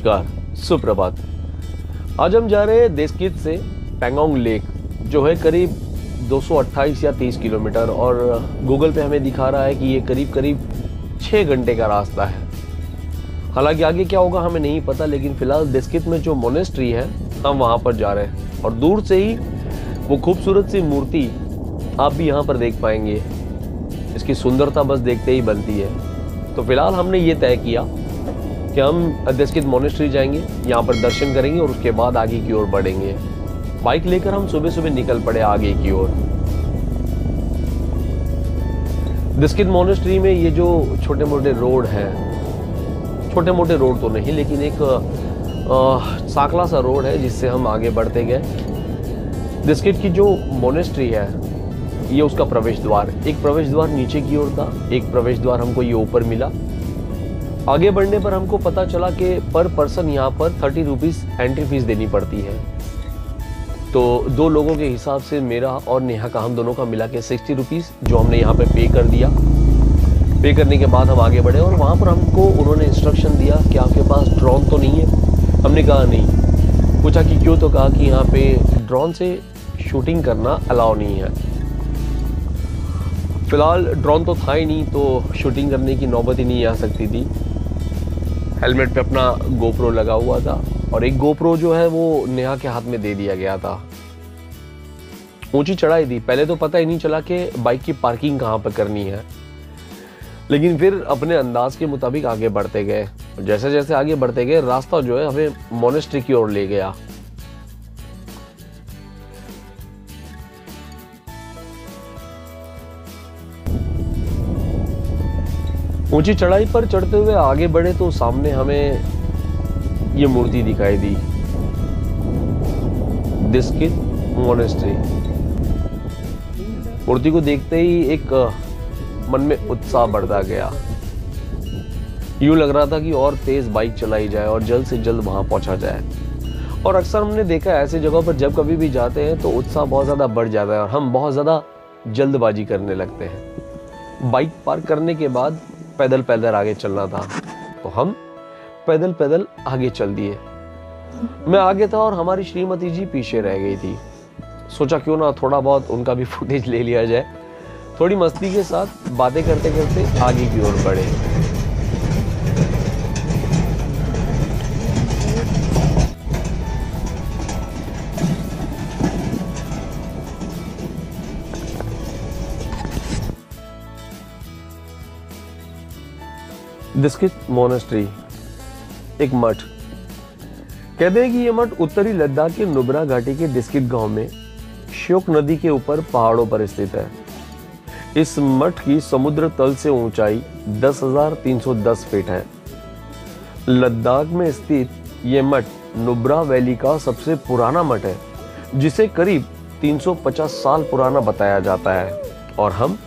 नमस्कार, सुप्रभात। आज हम जा रहे हैं देस्कित से पैंगोंग लेक, जो है करीब 228 या 30 किलोमीटर, और गूगल पे हमें दिखा रहा है कि ये करीब 6 घंटे का रास्ता है। हालांकि आगे क्या होगा हमें नहीं पता, लेकिन फिलहाल देस्कित में जो मोनेस्ट्री है हम वहाँ पर जा रहे हैं। और दूर से ही वो खूबसूरत सी मूर्ति आप भी यहाँ पर देख पाएंगे। इसकी सुंदरता बस देखते ही बनती है। तो फिलहाल हमने ये तय किया कि हम देस्कित मोनेस्ट्री जाएंगे, यहाँ पर दर्शन करेंगे और उसके बाद आगे की ओर बढ़ेंगे। बाइक लेकर हम सुबह सुबह निकल पड़े आगे की ओर। देस्कित मोनेस्ट्री में ये जो छोटे मोटे रोड हैं, छोटे मोटे रोड तो नहीं लेकिन एक सांकला सा रोड है जिससे हम आगे बढ़ते गए। देस्कित की जो मोनेस्ट्री है ये उसका प्रवेश द्वार, एक प्रवेश द्वार नीचे की ओर था, एक प्रवेश द्वार हमको ये ऊपर मिला। आगे बढ़ने पर हमको पता चला कि पर पर्सन यहाँ पर 30 रुपीज़ एंट्री फीस देनी पड़ती है। तो 2 लोगों के हिसाब से मेरा और नेहा का, हम दोनों का मिला के 60 रुपीज़ जो हमने यहाँ पे पे कर दिया। पे करने के बाद हम आगे बढ़े और वहाँ पर हमको उन्होंने इंस्ट्रक्शन दिया कि आपके पास ड्रोन तो नहीं है। हमने कहा नहीं। पूछा कि क्यों, तो कहा कि यहाँ पे ड्रोन से शूटिंग करना अलाउ नहीं है। फिलहाल ड्रोन तो था ही नहीं, तो शूटिंग करने की नौबत ही नहीं आ सकती थी। हेलमेट पे अपना गोप्रो लगा हुआ था और एक गोप्रो जो है वो नेहा के हाथ में दे दिया गया था। ऊंची चढ़ाई थी, पहले तो पता ही नहीं चला कि बाइक की पार्किंग कहाँ पर करनी है, लेकिन फिर अपने अंदाज के मुताबिक आगे बढ़ते गए। जैसे जैसे आगे बढ़ते गए रास्ता जो है हमें मोनेस्ट्री की ओर ले गया। ऊंची चढ़ाई पर चढ़ते हुए आगे बढ़े तो सामने हमें ये मूर्ति दिखाई दी, देस्कित मोनेस्ट्री। मूर्ति को देखते ही एक मन में उत्साह बढ़ता गया। यूं लग रहा था कि और तेज बाइक चलाई जाए और जल्द से जल्द वहां पहुंचा जाए। और अक्सर हमने देखा है ऐसी जगहों पर जब कभी भी जाते हैं तो उत्साह बहुत ज्यादा बढ़ जाता है और हम बहुत ज्यादा जल्दबाजी करने लगते हैं। बाइक पार्क करने के बाद पैदल पैदल आगे चलना था, तो हम पैदल पैदल आगे चल दिए। मैं आगे था और हमारी श्रीमती जी पीछे रह गई थी। सोचा क्यों ना थोड़ा बहुत उनका भी फुटेज ले लिया जाए। थोड़ी मस्ती के साथ बातें करते करते आगे की ओर बढ़े। देस्कित मोनेस्ट्री एक मठ। कहते हैं कि यह मठ उत्तरी लद्दाख के नुब्रा घाटी के देस्कित गांव में श्योक नदी के ऊपर पहाड़ों पर स्थित है। इस मठ की समुद्र तल से ऊंचाई 10,310 फीट है। लद्दाख में स्थित यह मठ नुब्रा वैली का सबसे पुराना मठ है, जिसे करीब 350 साल पुराना बताया जाता है। और हम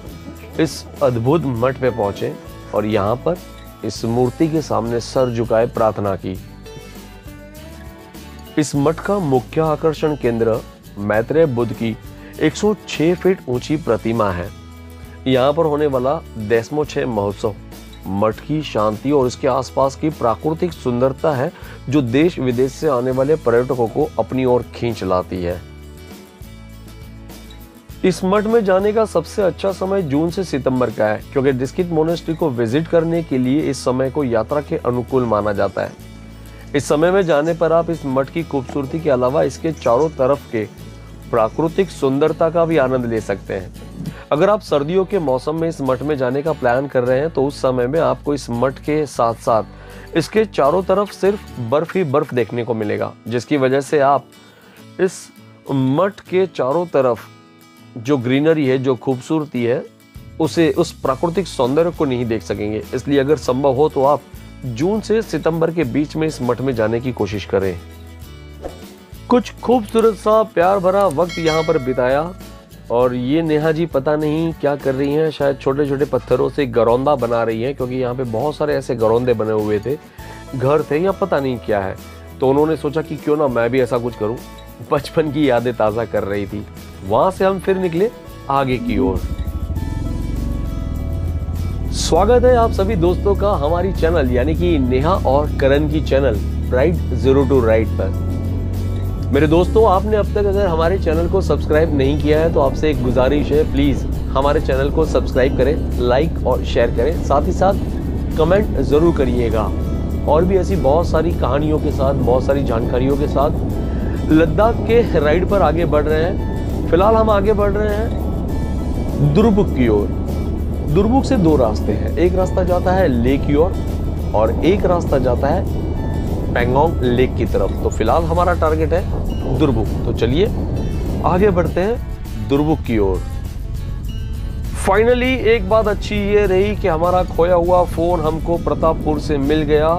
इस अद्भुत मठ पे पहुंचे और यहाँ पर इस मूर्ति के सामने सर झुकाए प्रार्थना की। इस मठ का मुख्य आकर्षण केंद्र मैत्रेय बुद्ध की 106 फीट ऊंची प्रतिमा है। यहाँ पर होने वाला 10वें महोत्सव मठ की शांति और इसके आसपास की प्राकृतिक सुंदरता है, जो देश विदेश से आने वाले पर्यटकों को अपनी ओर खींच लाती है। इस मठ में जाने का सबसे अच्छा समय जून से सितंबर का है, क्योंकि देस्कित मोनेस्ट्री को विजिट करने के लिए इस समय को यात्रा के अनुकूल माना जाता है। इस समय में जाने पर आप इस मठ की खूबसूरती के अलावा इसके चारों तरफ के प्राकृतिक सुंदरता का भी आनंद ले सकते हैं। अगर आप सर्दियों के मौसम में इस मठ में जाने का प्लान कर रहे हैं तो उस समय में आपको इस मठ के साथ साथ इसके चारों तरफ सिर्फ बर्फ ही बर्फ देखने को मिलेगा, जिसकी वजह से आप इस मठ के चारों तरफ जो ग्रीनरी है, जो खूबसूरती है, उस प्राकृतिक सौंदर्य को नहीं देख सकेंगे। इसलिए अगर संभव हो तो आप जून से सितंबर के बीच में इस मठ में जाने की कोशिश करें। कुछ खूबसूरत सा प्यार भरा वक्त यहाँ पर बिताया। और ये नेहा जी पता नहीं क्या कर रही हैं, शायद छोटे छोटे पत्थरों से गरौंदा बना रही हैं, क्योंकि यहाँ पे बहुत सारे ऐसे गरौंदे बने हुए थे, घर थे या पता नहीं क्या है। तो उन्होंने सोचा कि क्यों ना मैं भी ऐसा कुछ करूं। बचपन की यादें ताज़ा कर रही थी। वहां से हम फिर निकले आगे की ओर। स्वागत है आप सभी दोस्तों का हमारी चैनल यानी कि नेहा और करण की channel ride zero to ride पर। मेरे दोस्तों, आपने अब तक अगर हमारे चैनल को सब्सक्राइब नहीं किया है तो आपसे एक गुजारिश है, प्लीज़ हमारे चैनल को सब्सक्राइब करें, लाइक और शेयर करें, साथ ही साथ कमेंट ज़रूर करिएगा। और भी ऐसी बहुत सारी कहानियों के साथ, बहुत सारी जानकारियों के साथ लद्दाख के राइड पर आगे बढ़ रहे हैं। फिलहाल हम आगे बढ़ रहे हैं दुरबुक की ओर। दुरबुक से दो रास्ते हैं, एक रास्ता जाता है लेक की ओर और एक रास्ता जाता है पेंगोंग लेक की तरफ। तो फिलहाल हमारा टारगेट है दुरबुक, तो चलिए आगे बढ़ते हैं दुरबुक की ओर। फाइनली एक बात अच्छी ये रही कि हमारा खोया हुआ फोन हमको प्रतापपुर से मिल गया।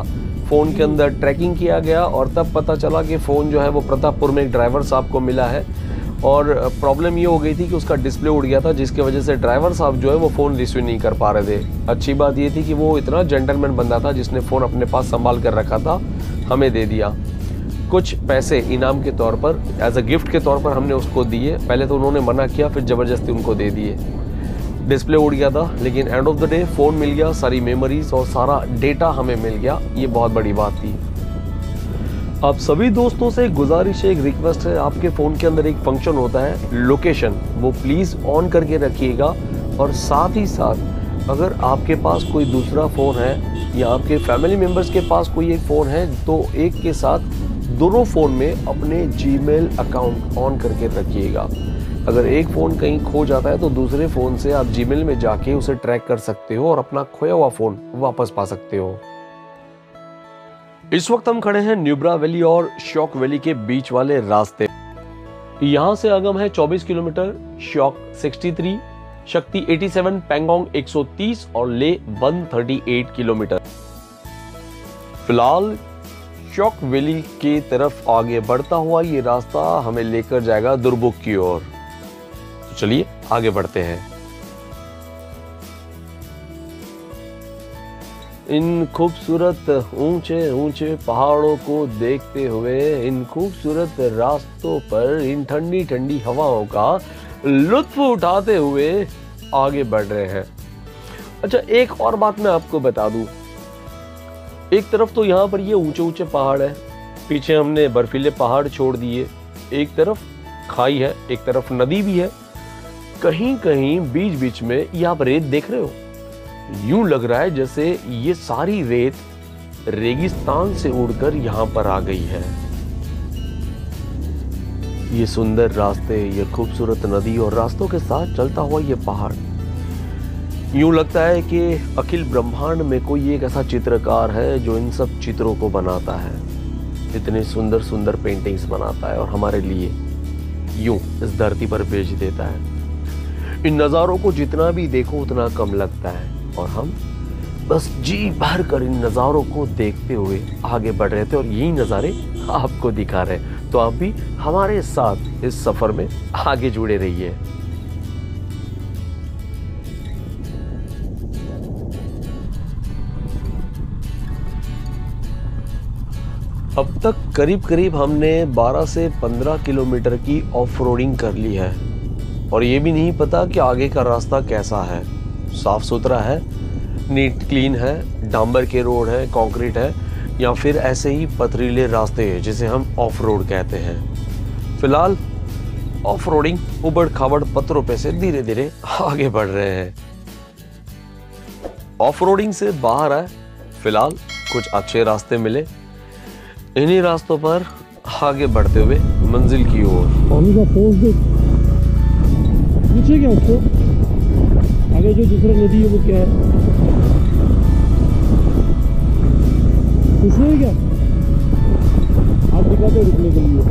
फोन के अंदर ट्रैकिंग किया गया और तब पता चला कि फ़ोन जो है वो प्रतापपुर में एक ड्राइवर साहब को मिला है और प्रॉब्लम ये हो गई थी कि उसका डिस्प्ले उड़ गया था, जिसकी वजह से ड्राइवर साहब जो है वो फ़ोन रिसीव नहीं कर पा रहे थे। अच्छी बात ये थी कि वो इतना जेंटलमैन बंदा था जिसने फ़ोन अपने पास संभाल कर रखा था, हमें दे दिया। कुछ पैसे इनाम के तौर पर, एज अ गिफ्ट के तौर पर हमने उसको दिए। पहले तो उन्होंने मना किया, फिर ज़बरदस्ती उनको दे दिए। डिस्प्ले उड़ गया था लेकिन end of the day phone मिल गया, सारी मेमोरीज और सारा डेटा हमें मिल गया। ये बहुत बड़ी बात थी। आप सभी दोस्तों से एक गुजारिश है, एक रिक्वेस्ट है, आपके फ़ोन के अंदर एक फंक्शन होता है लोकेशन, वो प्लीज़ ऑन करके रखिएगा। और साथ ही साथ अगर आपके पास कोई दूसरा फ़ोन है या आपके फैमिली मेम्बर्स के पास कोई एक फ़ोन है तो एक के साथ दोनों फ़ोन में अपने जीमेल अकाउंट ऑन करके रखिएगा। अगर एक फ़ोन कहीं खो जाता है तो दूसरे फ़ोन से आप जीमेल में जाके उसे ट्रैक कर सकते हो और अपना खोया हुआ फ़ोन वापस पा सकते हो। इस वक्त हम खड़े हैं न्यूब्रा वैली और शॉक वैली के बीच वाले रास्ते। यहाँ से आगम है 24 किलोमीटर, शॉक 63, शक्ति 87, पेंगोंग 130 और ले 138 किलोमीटर। फिलहाल शॉक वैली की तरफ आगे बढ़ता हुआ ये रास्ता हमें लेकर जाएगा दुरबुक की ओर। तो चलिए आगे बढ़ते हैं। इन खूबसूरत ऊंचे ऊंचे पहाड़ों को देखते हुए, इन खूबसूरत रास्तों पर, इन ठंडी ठंडी हवाओं का लुत्फ उठाते हुए आगे बढ़ रहे हैं। अच्छा, एक और बात मैं आपको बता दूं, एक तरफ तो यहाँ पर ये ऊंचे ऊंचे पहाड़ है, पीछे हमने बर्फीले पहाड़ छोड़ दिए, एक तरफ खाई है, एक तरफ नदी भी है, कहीं कहीं बीच बीच में ये आप रेत देख रहे हो। यूं लग रहा है जैसे ये सारी रेत रेगिस्तान से उड़कर यहाँ पर आ गई है। ये सुंदर रास्ते, ये खूबसूरत नदी और रास्तों के साथ चलता हुआ ये पहाड़, यूं लगता है कि अखिल ब्रह्मांड में कोई एक ऐसा चित्रकार है जो इन सब चित्रों को बनाता है, इतने सुंदर सुंदर पेंटिंग्स बनाता है और हमारे लिए यूं इस धरती पर भेज देता है। इन नज़ारों को जितना भी देखो उतना कम लगता है और हम बस जी भर कर इन नज़ारों को देखते हुए आगे बढ़ रहे थे और यही नज़ारे आपको दिखा रहे हैं। तो आप भी हमारे साथ इस सफर में आगे जुड़े रहिए। अब तक करीब करीब हमने 12 से 15 किलोमीटर की ऑफ रोडिंग कर ली है और ये भी नहीं पता कि आगे का रास्ता कैसा है। साफ सुथरा है, नीट क्लीन है, डांबर के रोड है, कंक्रीट है, या फिर ऐसे ही पथरीले रास्ते हैं जिसे हम ऑफ रोड कहते हैं। फिलहाल ऑफ रोडिंग उबड़ खाबड़ पत्थरों पे से धीरे धीरे आगे बढ़ रहे हैं। ऑफ रोडिंग से बाहर आए, फिलहाल कुछ अच्छे रास्ते मिले, इन्हीं रास्तों पर आगे बढ़ते हुए मंजिल की ओर। पानी का फोर्स देख, पूछे क्या उसको आगे जो दूसरा नदी है वो क्या है, पूछना है क्या? आप दिखाते रुकने के लिए।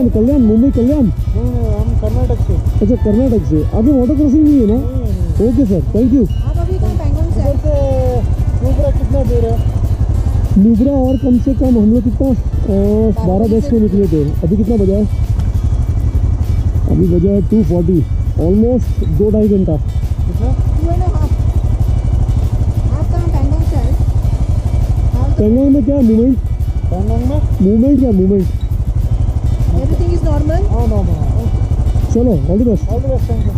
कल्याण, मुंबई कल्याण। नहीं, हम कर्नाटक से। अच्छा, कर्नाटक से। आगे वाटर क्रॉसिंग नहीं है ना? Okay sir, thank you. आप अभी कहाँ पेंगोंग से? नुब्रा कितना देर है? नुब्रा और कम से कम हम लोग कितना 12-10 को निकले थे, अभी कितना बजा है? अभी बजा है 2:40, ऑलमोस्ट 2-2.5 घंटा। कितना 2.5 आप कहाँ पैंगोंग से आए? पैंगोंग में क्या मूवमेंट, पैंगोंग में? मूवमेंट क्या मूवमेंट? Everything is normal. हाँ नॉर्मल। चलो all the best. All the best, thank you.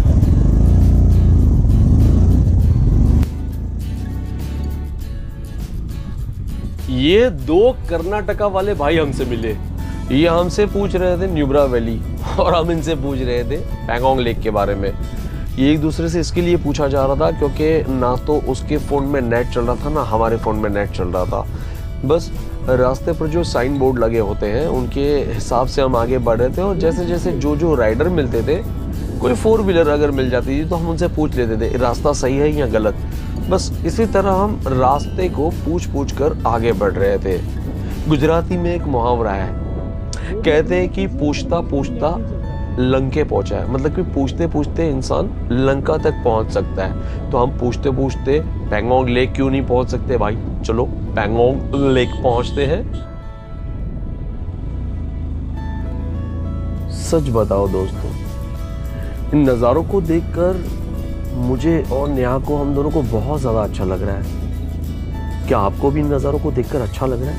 ये 2 कर्नाटका वाले भाई हमसे मिले। ये हमसे पूछ रहे थे न्यूब्रा वैली और हम इनसे पूछ रहे थे पैंगोंग लेक के बारे में। ये एक दूसरे से इसके लिए पूछा जा रहा था क्योंकि ना तो उसके फ़ोन में नेट चल रहा था ना हमारे फ़ोन में नेट चल रहा था। बस रास्ते पर जो साइन बोर्ड लगे होते हैं उनके हिसाब से हम आगे बढ़ रहे थे और जैसे जैसे जो राइडर मिलते थे, कोई 4 व्हीलर अगर मिल जाती थी तो हम उनसे पूछ लेते थे रास्ता सही है या गलत। बस इसी तरह हम रास्ते को पूछ कर आगे बढ़ रहे थे। गुजराती में एक मुहावरा है, कहते हैं कि पूछता पूछता लंके पहुंचा है, मतलब कि पूछते पूछते इंसान लंका तक पहुंच सकता है। तो हम पूछते पूछते पैंगोंग लेक क्यों नहीं पहुंच सकते भाई? चलो पैंगोंग लेक पहुंचते हैं। सच बताओ दोस्तों, इन नज़ारों को देखकर मुझे और नेहा को, हम दोनों को बहुत ज़्यादा अच्छा लग रहा है। क्या आपको भी इन नज़ारों को देखकर अच्छा लग रहा है?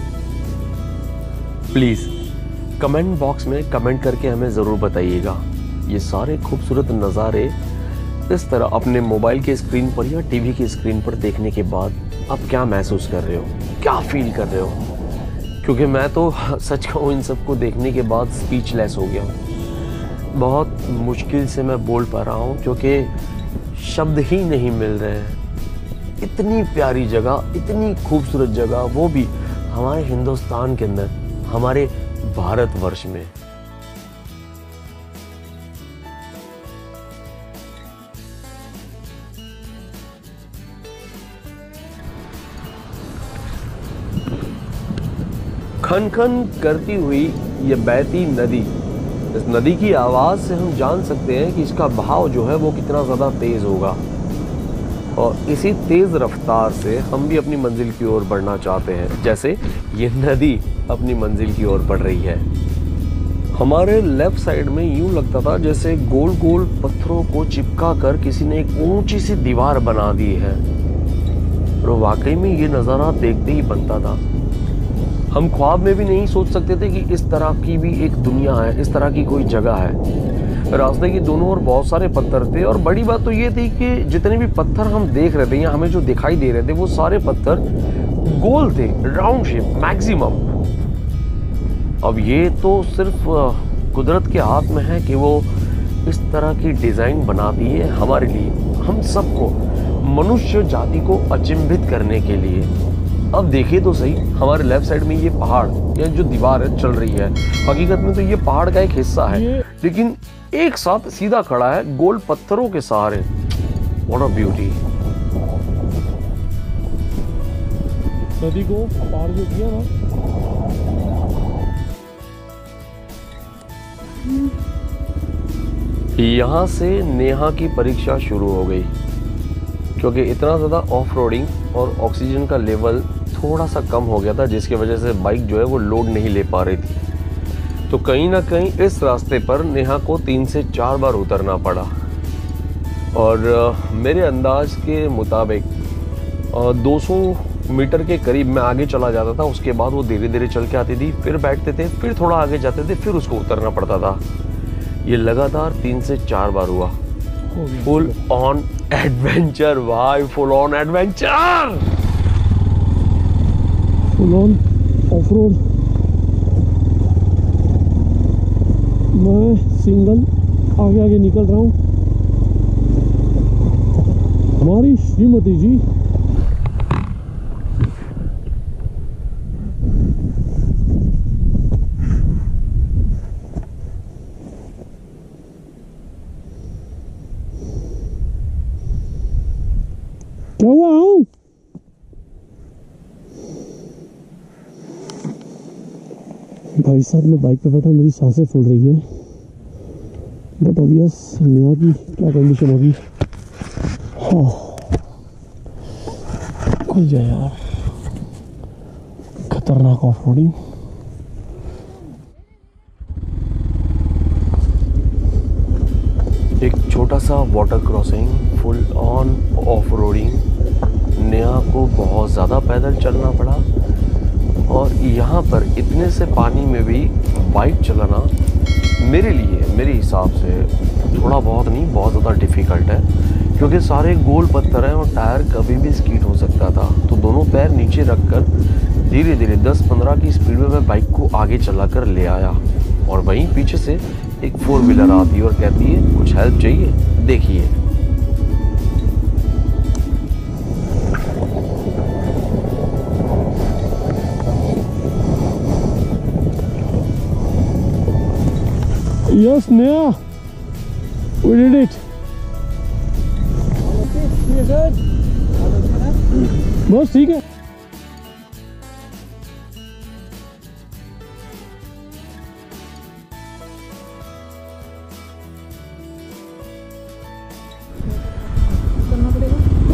प्लीज़ कमेंट बॉक्स में कमेंट करके हमें ज़रूर बताइएगा। ये सारे खूबसूरत नज़ारे इस तरह अपने मोबाइल के स्क्रीन पर या टीवी की स्क्रीन पर देखने के बाद आप क्या महसूस कर रहे हो, क्या फील कर रहे हो? क्योंकि मैं तो सच कहूँ इन सबको देखने के बाद स्पीचलेस हो गया हूँ। बहुत मुश्किल से मैं बोल पा रहा हूँ क्योंकि शब्द ही नहीं मिल रहे हैं। इतनी प्यारी जगह, इतनी खूबसूरत जगह, वो भी हमारे हिंदुस्तान के अंदर, हमारे भारतवर्ष में। खन खन करती हुई ये बहती नदी, इस नदी की आवाज़ से हम जान सकते हैं कि इसका बहाव जो है वो कितना ज़्यादा तेज़ होगा और इसी तेज़ रफ्तार से हम भी अपनी मंजिल की ओर बढ़ना चाहते हैं, जैसे ये नदी अपनी मंजिल की ओर बढ़ रही है। हमारे लेफ्ट साइड में यूं लगता था जैसे गोल गोल पत्थरों को चिपका कर किसी ने एक ऊंची सी दीवार बना दी है और वाकई में ये नज़ारा देखते ही बनता था। हम ख्वाब में भी नहीं सोच सकते थे कि इस तरह की भी एक दुनिया है, इस तरह की कोई जगह है। रास्ते के दोनों ओर बहुत सारे पत्थर थे और बड़ी बात तो ये थी कि जितने भी पत्थर हम देख रहे थे या हमें जो दिखाई दे रहे थे वो सारे पत्थर गोल थे, राउंड शेप मैक्सिमम। अब ये तो सिर्फ कुदरत के हाथ में है कि वो इस तरह की डिज़ाइन बनाती है हमारे लिए, हम सबको, मनुष्य जाति को अचंभित करने के लिए। अब देखिए तो सही, हमारे लेफ्ट साइड में ये पहाड़ या जो दीवार है चल रही है, हकीकत में तो ये पहाड़ का एक हिस्सा है, लेकिन एक साथ सीधा खड़ा है गोल पत्थरों के सहारे। What a beauty. नदी को पार जो किया ना, यहाँ से नेहा की परीक्षा शुरू हो गई क्योंकि इतना ज़्यादा ऑफ रोडिंग और ऑक्सीजन का लेवल थोड़ा सा कम हो गया था, जिसकी वजह से बाइक जो है वो लोड नहीं ले पा रही थी। तो कहीं ना कहीं इस रास्ते पर नेहा को 3 से 4 बार उतरना पड़ा और मेरे अंदाज के मुताबिक 200 मीटर के करीब मैं आगे चला जाता था। उसके बाद वो धीरे धीरे चल के आती थी, फिर बैठते थे, फिर थोड़ा आगे जाते थे, फिर उसको उतरना पड़ता था। ये लगातार 3 से 4 बार हुआ। फुल ऑन एडवेंचर भाई, full on adventure, full on off road. मैं सिंगल आगे आगे निकल रहा हूँ। हमारी श्रीमती जी क्या हुआ? हूँ भाई साहब, मैं बाइक पे बैठा, मेरी सांसें फूल रही है। बट ऑब्वियस नेहा की क्या कंडीशन होगी। हाँ खुल जाए यार, खतरनाक ऑफ रोडिंग। एक छोटा सा water crossing, full on off roading. Neha को बहुत ज़्यादा पैदल चलना पड़ा और यहाँ पर इतने से पानी में भी बाइक चलाना मेरे लिए, मेरे हिसाब से थोड़ा बहुत नहीं, बहुत ज़्यादा डिफ़िकल्ट है, क्योंकि सारे गोल पत्थर हैं और टायर कभी भी स्कीड हो सकता था। तो दोनों पैर नीचे रखकर धीरे धीरे 10-15 की स्पीड में मैं बाइक को आगे चला कर ले आया और वहीं पीछे से एक 4 व्हीलर आती है और कहती है कुछ हेल्प चाहिए, देखिए। Yes, Neha, we did it. बस ठीक है।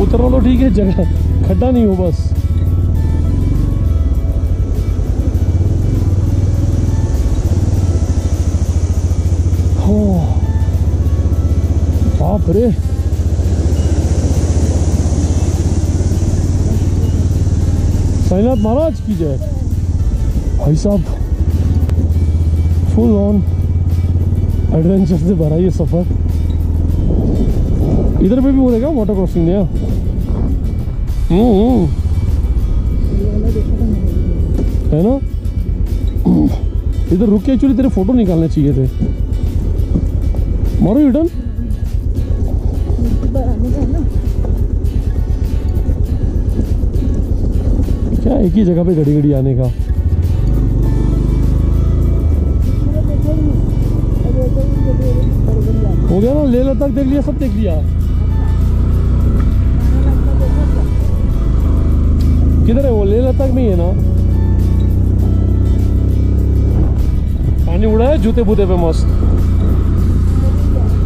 उतरना तो ठीक है, जगह खड्डा नहीं हो बस। बाप रे, साईनाथ महाराज की जय। भाई साहब फुल ऑन एडवेंचर से भरा ये सफर। इधर पे भी हो रहेगा वाटर क्रॉसिंग नया। है ना, इधर रुक के एक्चुअली तेरे फोटो निकालने चाहिए थे। मारो रिटर्न। क्या एक ही जगह पे घड़ी घड़ी आने का। हो गया ना, लेह लद्दाख देख लिया, सब देख लिया। किधर है वो? लेह लद्दाख में ही है ना। पानी उड़ा है जूते बूते पे मस्त।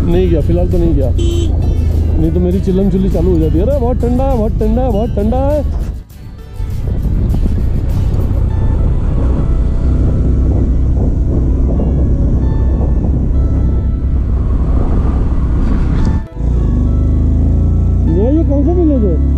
नहीं गया फिलहाल तो, नहीं गया, नहीं तो मेरी चिल्लम चिल्ली चालू हो जाती है। अरे बहुत ठंडा है, बहुत ठंडा है, बहुत ठंडा है। ये कौन सा विलेज है?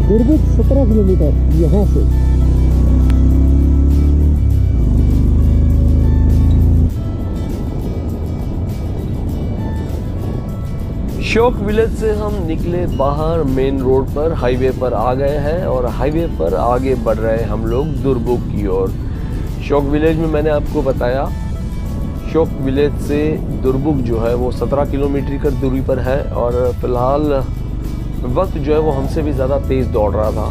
दुर्बुक 17 किलोमीटर यहाँ से। शोक विलेज से हम निकले बाहर, मेन रोड पर, हाईवे पर आ गए हैं और हाईवे पर आगे बढ़ रहे हैं हम लोग दुर्बुक की ओर। शोक विलेज में मैंने आपको बताया, शोक विलेज से दुर्बुक जो है वो 17 किलोमीटर की दूरी पर है और फिलहाल वक्त जो है वो हमसे भी ज़्यादा तेज़ दौड़ रहा था,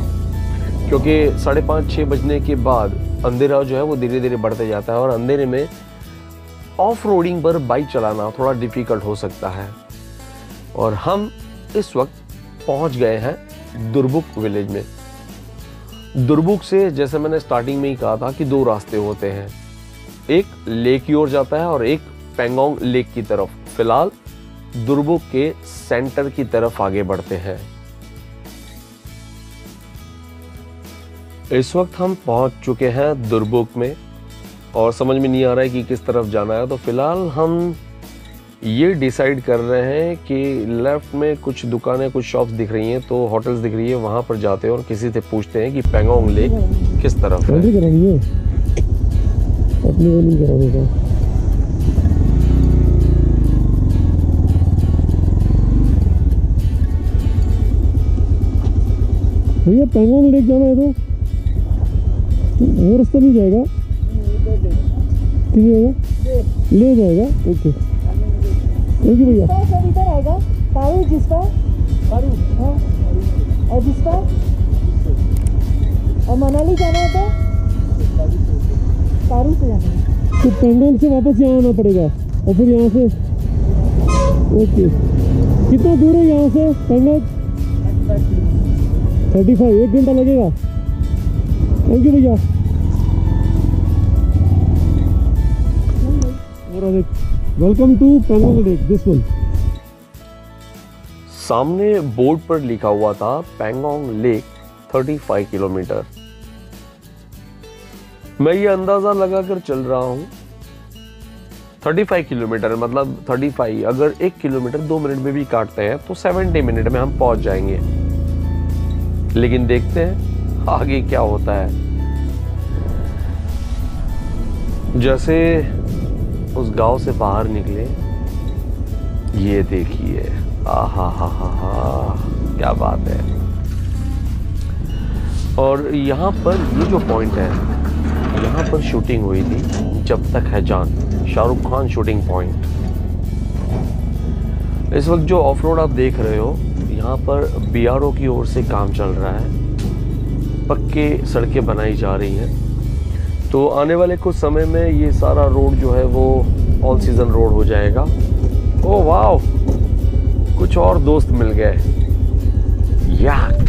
क्योंकि 5:30-6 बजने के बाद अंधेरा जो है वो धीरे धीरे बढ़ते जाता है और अंधेरे में ऑफ रोडिंग पर बाइक चलाना थोड़ा डिफ़िकल्ट हो सकता है। और हम इस वक्त पहुंच गए हैं दुर्बुक विलेज में। दुर्बुक से, जैसे मैंने स्टार्टिंग में ही कहा था, कि 2 रास्ते होते हैं, एक लेक की ओर जाता है और एक पेंगोंग लेक की तरफ। फिलहाल दुर्बुक के सेंटर की तरफ आगे बढ़ते हैं। इस वक्त हम पहुंच चुके हैं दुर्बुक में और समझ में नहीं आ रहा है कि किस तरफ जाना है। तो फिलहाल हम ये डिसाइड कर रहे हैं कि लेफ्ट में कुछ दुकानें, कुछ शॉप्स दिख रही हैं, तो होटल्स दिख रही है, वहां पर जाते हैं और किसी से पूछते हैं कि पेंगोंग लेक किस तरफ है। भैया पेंगोंग लेक जाना है तो वो रास्ता नहीं जाएगा, ले जाएगा। ओके, थैंक यू भैया। सब इधर आएगा, कारू जिसका, कारू, हाँ, और जिसका, और मनाली जाना है तो कारू से जाना है। तो पेंगोंग से वापस यहाँ आना पड़ेगा और फिर यहाँ से। ओके, कितना दूर है यहाँ से पेंगोंग? 35, 1 घंटा लगेगा। थैंक यू भैया। Welcome to Pangong Lake, this one. सामने बोर्ड पर लिखा हुआ था पैंगोंग लेक 35 किलोमीटर। मैं ये अंदाजा लगाकर चल रहा हूं 35 किलोमीटर, मतलब 35, अगर 1 किलोमीटर 2 मिनट में भी काटते हैं तो 70 मिनट में हम पहुंच जाएंगे। लेकिन देखते हैं आगे क्या होता है। जैसे उस गांव से बाहर निकले, ये देखिए, आहा हा हा हा, क्या बात है। और यहाँ पर ये जो पॉइंट है, यहाँ पर शूटिंग हुई थी जब तक है जान, शाहरुख खान शूटिंग पॉइंट। इस वक्त जो ऑफ रोड आप देख रहे हो, यहाँ पर BRO की ओर से काम चल रहा है, पक्के सड़कें बनाई जा रही हैं। तो आने वाले कुछ समय में ये सारा रोड जो है वो ऑल सीजन रोड हो जाएगा। ओह वाव, कुछ और दोस्त मिल गए, याक।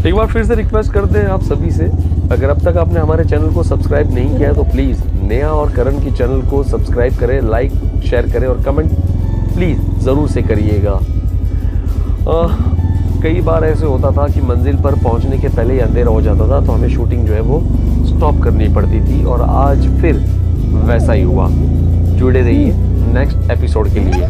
एक बार फिर से रिक्वेस्ट करते हैं आप सभी से, अगर अब तक आपने हमारे चैनल को सब्सक्राइब नहीं किया है तो प्लीज़ नेहा और करण की चैनल को सब्सक्राइब करें, लाइक शेयर करें और कमेंट प्लीज़ ज़रूर से करिएगा। कई बार ऐसे होता था कि मंजिल पर पहुंचने के पहले ही अंधेरा हो जाता था, तो हमें शूटिंग जो है वो स्टॉप करनी पड़ती थी, और आज फिर वैसा ही हुआ। जुड़े रहिए नेक्स्ट एपिसोड के लिए।